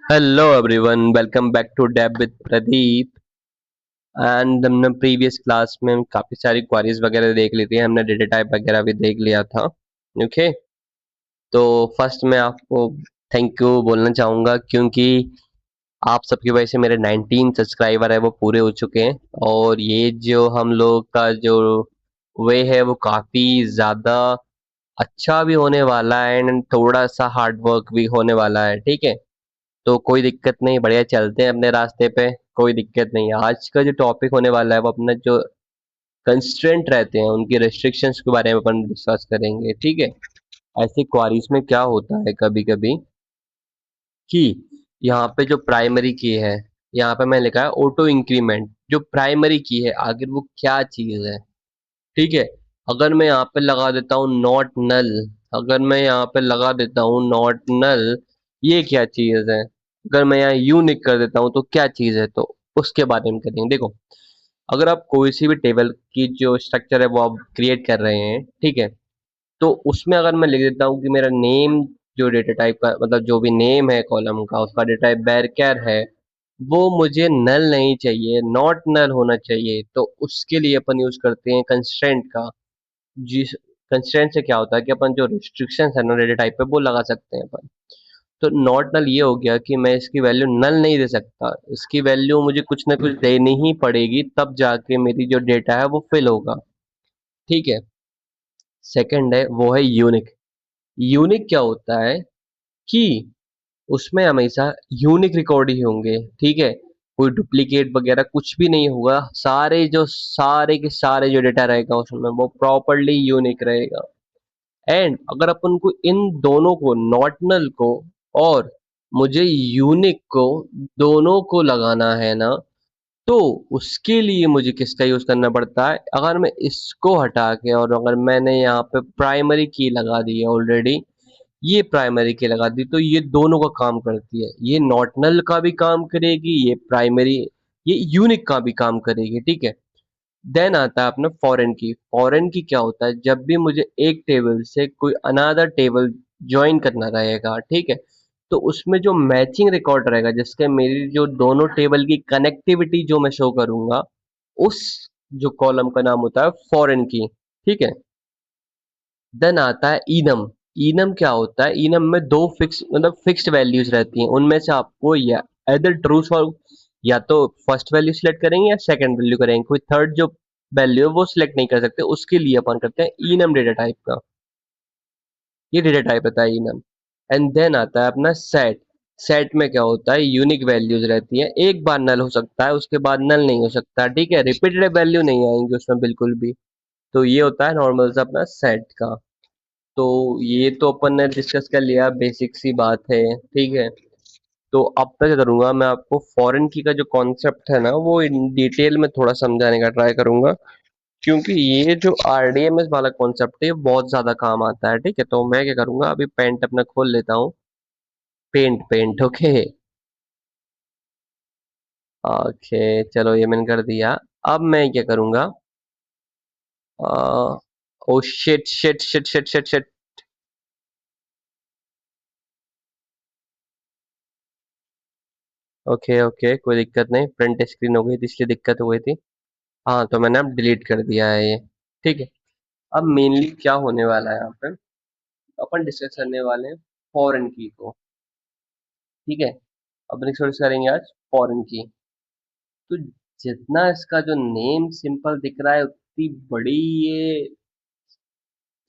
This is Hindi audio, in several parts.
Hello everyone, welcome back to डेब विद प्रदीप। एंड हमने प्रीवियस क्लास में काफ़ी सारी क्वारीज वगैरह देख ली थी। हमने डेटा टाइप वगैरह भी देख लिया था। ओके, तो फर्स्ट मैं आपको थैंक यू बोलना चाहूँगा क्योंकि आप सबकी वजह से मेरे 19 सब्सक्राइबर है वो पूरे हो चुके हैं। और ये जो हम लोग का जो वे है वो काफ़ी ज़्यादा अच्छा भी होने वाला है एंड थोड़ा सा हार्ड वर्क भी होने वाला है। ठीक है, तो कोई दिक्कत नहीं, बढ़िया चलते हैं अपने रास्ते पे। कोई दिक्कत नहीं है। आज का जो टॉपिक होने वाला है वो अपना जो कंस्ट्रेंट रहते हैं उनकी रेस्ट्रिक्शंस के बारे में अपन डिस्कस करेंगे। ठीक है, ऐसी क्वारीज में क्या होता है कभी कभी कि यहाँ पे जो प्राइमरी की है, यहाँ पे मैं लिखा है ऑटो इंक्रीमेंट। जो प्राइमरी की है आखिर वो क्या चीज है? ठीक है, अगर मैं यहाँ पे लगा देता हूँ नॉट नल, अगर मैं यहाँ पे लगा देता हूँ नॉट नल, ये क्या चीज है? अगर मैं यहाँ यूनिक कर देता हूँ तो क्या चीज है? तो उसके बारे में करेंगे। देखो, अगर आप कोई सी भी टेबल की जो स्ट्रक्चर है वो आप क्रिएट कर रहे हैं, ठीक है, तो उसमें अगर मैं लिख देता हूँ कि मेरा नेम, जो डेटा टाइप का मतलब जो भी नेम है कॉलम का उसका डेटा टाइप बैरकैर है, वो मुझे नल नहीं चाहिए, नॉट नल होना चाहिए, तो उसके लिए अपन यूज करते हैं कंस्ट्रेंट का। जिस कंस्ट्रेंट से क्या होता है कि अपन जो रिस्ट्रिक्शंस है ना डेटा टाइप पे वो लगा सकते हैं अपन। तो नॉट नल ये हो गया कि मैं इसकी वैल्यू नल नहीं दे सकता, इसकी वैल्यू मुझे कुछ ना कुछ देनी ही पड़ेगी तब जाके मेरी जो डेटा है वो फिल होगा। ठीक है, सेकंड है वो है यूनिक। यूनिक क्या होता है कि उसमें हमेशा यूनिक रिकॉर्ड ही होंगे। ठीक है, कोई डुप्लीकेट वगैरह कुछ भी नहीं होगा, सारे के सारे जो डेटा रहेगा उसमें वो प्रॉपरली यूनिक रहेगा। एंड अगर अपन को इन दोनों को, नॉट को और मुझे यूनिक को, दोनों को लगाना है ना, तो उसके लिए मुझे किसका यूज करना पड़ता है? अगर मैं इसको हटा के और अगर मैंने यहाँ पे प्राइमरी की लगा दी है ऑलरेडी, ये प्राइमरी की लगा दी, तो ये दोनों का काम करती है। ये नॉट का भी काम करेगी, ये प्राइमरी, ये यूनिक का भी काम करेगी। ठीक है, देन आता है अपना फॉरेन की। फॉरेन की क्या होता है? जब भी मुझे एक टेबल से कोई अनदर टेबल ज्वाइन करना रहेगा, ठीक है, तो उसमें जो मैचिंग रिकॉर्ड रहेगा जिसके मेरी जो दोनों टेबल की कनेक्टिविटी जो मैं शो करूंगा, उस जो कॉलम का नाम होता है फॉरेन की। ठीक है, देन आता है इनम। इनम क्या होता है? इनम में दो फिक्स मतलब फिक्स्ड वैल्यूज रहती हैं, उनमें से आपको या इधर ट्रू फॉर, या तो फर्स्ट वैल्यू सिलेक्ट करेंगे या सेकंड वैल्यू करेंगे, कोई थर्ड जो वैल्यू है वो सिलेक्ट नहीं कर सकते। उसके लिए अपन करते हैं इनम डेटा टाइप का। ये डेटा टाइप रहता है इनम। एंड देन आता है अपना सेट। सेट में क्या होता है? यूनिक वैल्यूज रहती है, एक बार नल हो सकता है उसके बाद नल नहीं हो सकता। ठीक है, रिपीटेड वैल्यू नहीं आएंगी उसमें बिल्कुल भी। तो ये होता है नॉर्मल सा अपना सेट का। तो ये तो अपन ने डिस्कस कर लिया, बेसिक सी बात है। ठीक है, तो अब मैं क्या करूंगा, मैं आपको फॉरेन की का जो कॉन्सेप्ट है ना वो इन डिटेल में थोड़ा समझाने का ट्राई करूंगा, क्योंकि ये जो आरडीएमएस वाला कॉन्सेप्ट है ये बहुत ज्यादा काम आता है। ठीक है, तो मैं क्या करूंगा, अभी पेंट अपना खोल लेता हूँ। Paint paint okay. ओके, चलो ये मैंने कर दिया। अब मैं क्या करूंगा, oh shit shit shit shit shit shit. Okay okay, कोई दिक्कत नहीं, प्रिंट स्क्रीन हो गई थी इसलिए दिक्कत हो गई थी। हाँ, तो मैंने अब डिलीट कर दिया है ये। ठीक है, अब मेनली क्या होने वाला है यहाँ पे, अपन डिस्कस करने वाले हैं फॉरेन की को। ठीक है, अपन डिस्कस करेंगे आज फॉरेन की। तो जितना इसका जो नेम सिंपल दिख रहा है उतनी बड़ी ये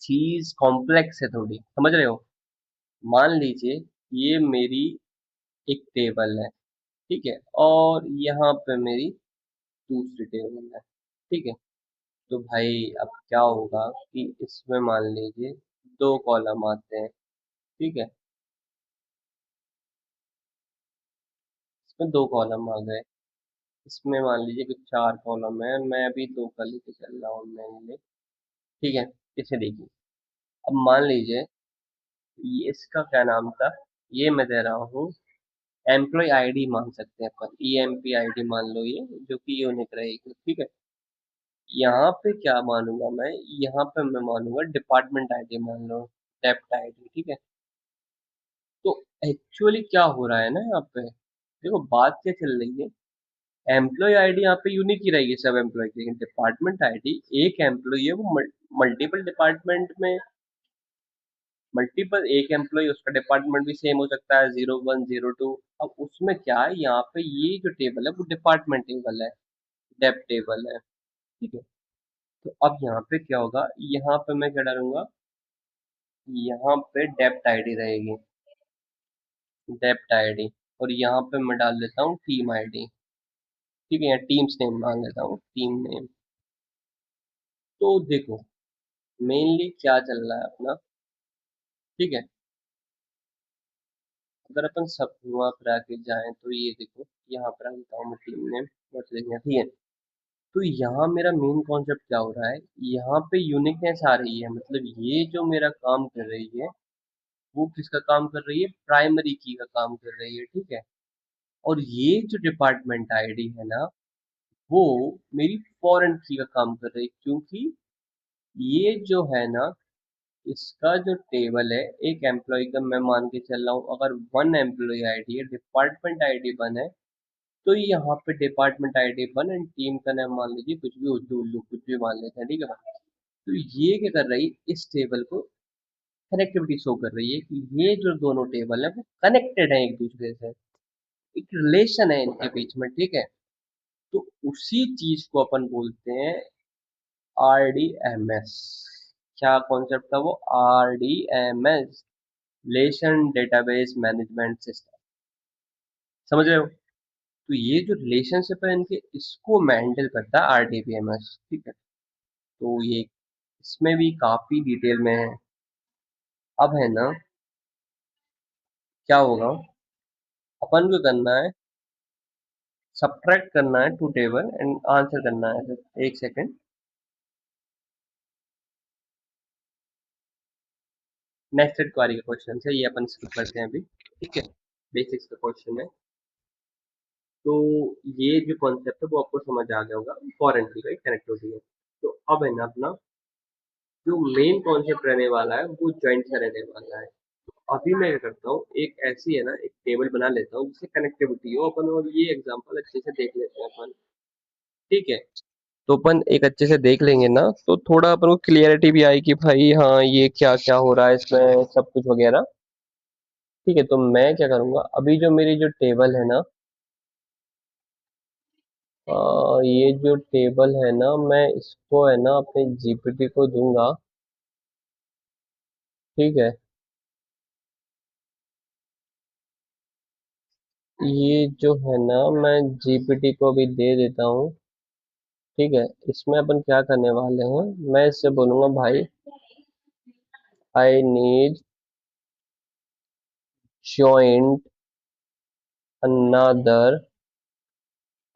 चीज कॉम्प्लेक्स है थोड़ी, समझ रहे हो? मान लीजिए ये मेरी एक टेबल है, ठीक है, और यहाँ पे मेरी दूसरी टेबल है। ठीक है, तो भाई अब क्या होगा कि इसमें मान लीजिए दो कॉलम आते हैं। ठीक है, इसमें दो कॉलम आ गए, इसमें मान लीजिए कि चार कॉलम है, मैं अभी दो का लेके चल रहा हूँ मैंने। ठीक है, इसे देखिए। अब मान लीजिए ये इसका क्या नाम था, ये मैं दे रहा हूँ एम्प्लॉय आईडी मान सकते हैं अपन, ईएमपी आईडी मान लो ये, जो कि यूनिक रहेगी। ठीक है, यहाँ पे क्या मानूंगा मैं, यहाँ पे मैं मानूंगा डिपार्टमेंट आईडी मान लो, डेप्ट आईडी। ठीक है, तो एक्चुअली क्या हो रहा है ना यहाँ पे, देखो बात क्या चल रही है। एम्प्लॉय आईडी यहाँ पे यूनिक ही रहेगी सब एम्प्लॉय की, लेकिन डिपार्टमेंट आईडी एक एम्प्लॉय है वो मल्टीपल डिपार्टमेंट में, मल्टीपल एक एम्प्लॉय उसका डिपार्टमेंट भी सेम हो सकता है, 01 02। अब उसमें क्या है, यहाँ पे ये जो टेबल है वो डिपार्टमेंट टेबल है, डेप टेबल है। ठीक है, तो अब यहाँ पे क्या होगा, यहाँ पे मैं क्या डालूंगा, यहाँ पे डेप्ट आईडी रहेगी, डेप्ट आईडी। और यहाँ पे मैं डाल देता हूँ टीम आईडी। ठीक है, यहाँ टीम्स नेम मान लेता हूँ, टीम नेम। तो देखो मेनली क्या चल रहा है अपना। ठीक है, अगर अपन सब वहाँ पर आके जाएं तो ये देखो, यहाँ पर आता हूँ मैं टीम नेम बस लिखना। ठीक है, तो यहाँ मेरा मेन कॉन्सेप्ट क्या हो रहा है, यहाँ पे यूनिकनेस आ रही है, मतलब ये जो मेरा काम कर रही है वो किसका काम कर रही है, प्राइमरी की का काम कर रही है। ठीक है, और ये जो डिपार्टमेंट आईडी है ना, वो मेरी फॉरेन की का काम कर रही है, क्योंकि ये जो है ना, इसका जो टेबल है एक एम्प्लॉय का, मैं मान के चल रहा हूँ अगर वन एम्प्लॉय आईडी है, डिपार्टमेंट आईडी वन है, तो यहाँ पे department ID one and team का नाम मान लीजिए कुछ भी, उर्दू उल्लू कुछ भी मान लेते हैं। ठीक है, तो ये क्या कर रही है, इस टेबल को कनेक्टिविटी शो कर रही है कि ये जो दोनों टेबल है वो कनेक्टेड है एक दूसरे से, एक रिलेशन है इनके बीच में। ठीक है, तो उसी चीज को अपन बोलते हैं RDMS। क्या कॉन्सेप्ट था वो, RDMS, relation database management system. समझ रहे हो, तो ये जो रिलेशनशिप है इनके, इसको हैंडल करता है RDBMS। ठीक है, तो ये इसमें भी काफी डिटेल में है। अब है ना, क्या होगा, अपन को करना है सब्ट्रैक्ट करना है टू टेबल एंड आंसर करना है। एक सेकेंड, नेक्स्ट क्वारी का क्वेश्चन है ये, अपन स्किप करते हैं अभी। ठीक है, बेसिक्स का क्वेश्चन है। तो ये जो कॉन्सेप्ट है वो आपको समझ आ गया होगा, फॉरेन की का कनेक्टिविटी है। तो अब है ना अपना जो मेन कॉन्सेप्ट रहने वाला है वो ज्वाइंट से रहने वाला है। अभी मैं क्या करता हूँ, एक ऐसी है ना एक टेबल बना लेता हूँ जिससे कनेक्टिविटी हो अपन, और ये एग्जांपल अच्छे से देख लेते हैं अपन। ठीक है, तो अपन एक अच्छे से देख लेंगे ना, तो थोड़ा अपन को क्लियरिटी भी आएगी भाई, हाँ ये क्या क्या हो रहा है इसमें सब कुछ वगैरह। ठीक है, तो मैं क्या करूंगा, अभी जो मेरी जो टेबल है ना, ये जो टेबल है ना, मैं इसको है ना अपने जीपीटी को दूंगा। ठीक है, ये जो है ना मैं जीपीटी को भी दे देता हूँ। ठीक है, इसमें अपन क्या करने वाले हैं, मैं इससे बोलूंगा भाई I need joint another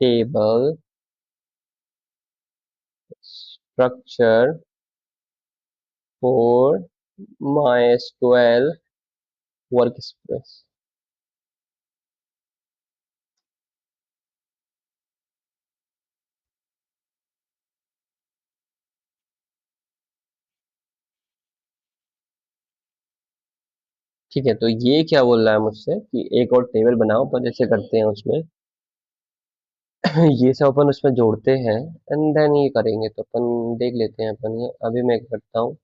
table structure for MySQL workspace। ठीक है, तो ये क्या बोल रहा है मुझसे कि एक और टेबल बनाओ, अपन जैसे करते हैं उसमें ये सब अपन उसमें जोड़ते हैं एंड देन ये करेंगे, तो अपन देख लेते हैं अपन। ये अभी मैं क्या करता हूँ,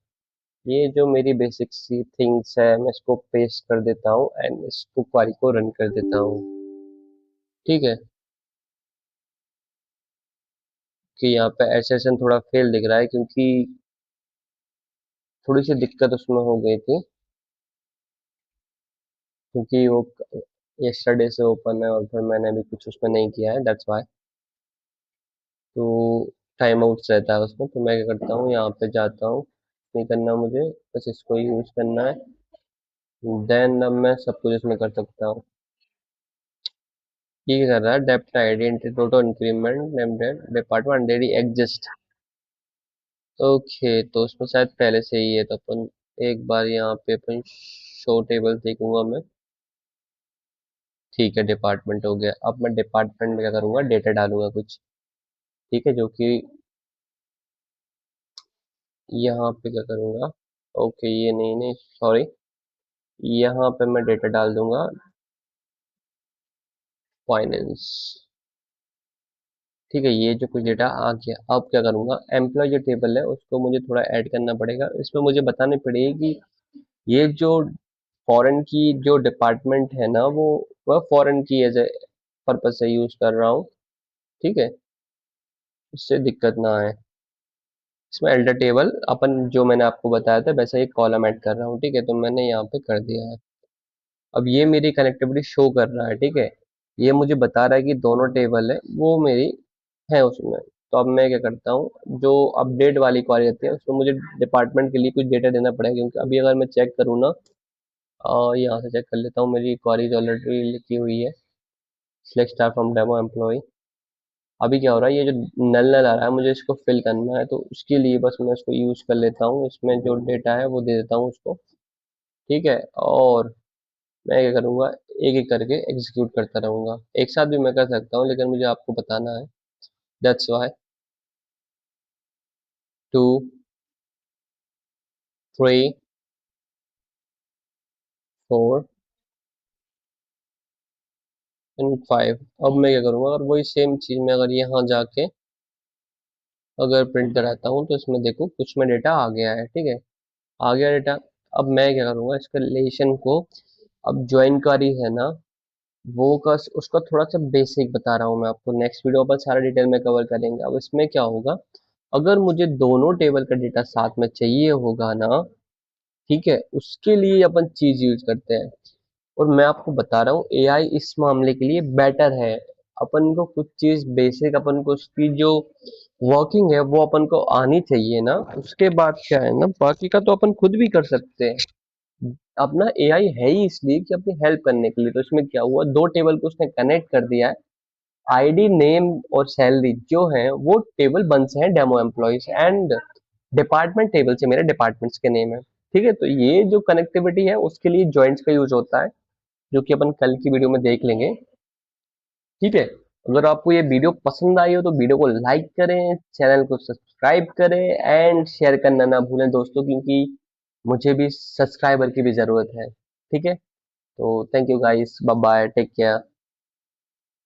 ये जो मेरी बेसिक सी थिंग्स है मैं इसको पेस्ट कर देता हूँ एंड इसको क्वेरी को रन कर देता हूँ। ठीक है, कि यहाँ पे एसेशन थोड़ा फेल दिख रहा है क्योंकि थोड़ी सी दिक्कत उसमें हो गई थी, क्योंकि वो यस्टरडे से ओपन है और फिर मैंने अभी कुछ उसमें नहीं किया है, दैट्स वाई। तो टाइम आउट्स रहता है उसमें, तो मैं क्या करता हूँ, यहाँ पे जाता हूँ, नहीं करना मुझे, बस इसको यूज करना है। देन अब मैं सब कुछ इसमें कर सकता हूँ। ये क्या कर रहा है, dept identity total increment name department डेडी एग्जिस्ट। ओके, तो उसमें शायद पहले से ही है, तो अपन एक बार यहाँ पे अपन शो टेबल देखूंगा मैं। ठीक है, डिपार्टमेंट हो गया। अब मैं डिपार्टमेंट में क्या करूंगा, डेटा डालूंगा कुछ। ठीक है, जो कि यहाँ पे क्या करूंगा, ओके ये नहीं नहीं सॉरी, यहाँ पे मैं डेटा डाल दूंगा फाइनेंस। ठीक है, ये जो कुछ डेटा आ गया, अब क्या करूंगा, एम्प्लॉय जो टेबल है उसको मुझे थोड़ा ऐड करना पड़ेगा। इसमें मुझे बतानी पड़ेगी कि ये जो फॉरेन की जो डिपार्टमेंट है ना, वो वह फॉरेन की एज ए पर्पज से यूज कर रहा हूँ। ठीक है, इससे दिक्कत ना आए। इसमें एल्डर टेबल अपन जो मैंने आपको बताया था वैसा ही कॉलम ऐड कर रहा हूँ। ठीक है, तो मैंने यहाँ पे कर दिया है। अब ये मेरी कनेक्टिविटी शो कर रहा है। ठीक है, ये मुझे बता रहा है कि दोनों टेबल है वो मेरी है उसमें। तो अब मैं क्या करता हूँ, जो अपडेट वाली क्वेरी रहती है उसमें मुझे डिपार्टमेंट के लिए कुछ डेटा देना पड़ेगा, क्योंकि अभी अगर मैं चेक करूँ ना, यहाँ से चेक कर लेता हूँ, मेरी क्वेरीज ऑलरेडी लिखी हुई है, select star from demo employ. अभी क्या हो रहा है, ये जो नल नल आ रहा है मुझे इसको फिल करना है, तो उसके लिए बस मैं इसको यूज कर लेता हूँ, इसमें जो डेटा है वो दे देता हूँ उसको। ठीक है, और मैं क्या करूँगा, एक एक करके एग्जीक्यूट करता रहूँगा। एक साथ भी मैं कर सकता हूँ, लेकिन मुझे आपको बताना है, दैट्स वाई। 2, 3, 4 एंड 5। अब मैं क्या करूँगा, अगर वही सेम चीज़ मैं अगर यहाँ जाके अगर प्रिंट कराता हूँ तो इसमें देखो कुछ में डेटा आ गया है। ठीक है, आ गया डेटा। अब मैं क्या करूँगा, इसका रिलेशन को, अब ज्वाइन करी है ना, वो का उसका थोड़ा सा बेसिक बता रहा हूँ मैं आपको, नेक्स्ट वीडियो पर सारा डिटेल में कवर करेंगे। अब इसमें क्या होगा, अगर मुझे दोनों टेबल का डेटा साथ में चाहिए होगा ना, ठीक है, उसके लिए अपन चीज यूज करते हैं। और मैं आपको बता रहा हूँ एआई इस मामले के लिए बेटर है। अपन को कुछ चीज बेसिक, अपन को उसकी जो वर्किंग है वो अपन को आनी चाहिए ना, उसके बाद क्या है ना, बाकी का तो अपन खुद भी कर सकते हैं। अपना एआई है ही इसलिए कि अपनी हेल्प करने के लिए। तो इसमें क्या हुआ, दो टेबल को उसने कनेक्ट कर दिया है। आईडी, नेम और सैलरी जो है वो टेबल बन से हैं demo employees, and department table से मेरे डिपार्टमेंट्स के नेम है। ठीक है, तो ये जो कनेक्टिविटी है उसके लिए जॉइंट्स का यूज होता है, जो कि अपन कल की वीडियो में देख लेंगे। ठीक है, अगर आपको ये वीडियो पसंद आई हो तो वीडियो को लाइक करें, चैनल को सब्सक्राइब करें एंड शेयर करना ना भूलें दोस्तों, क्योंकि मुझे भी सब्सक्राइबर की भी जरूरत है। ठीक है, तो thank you guys, bye bye, take care.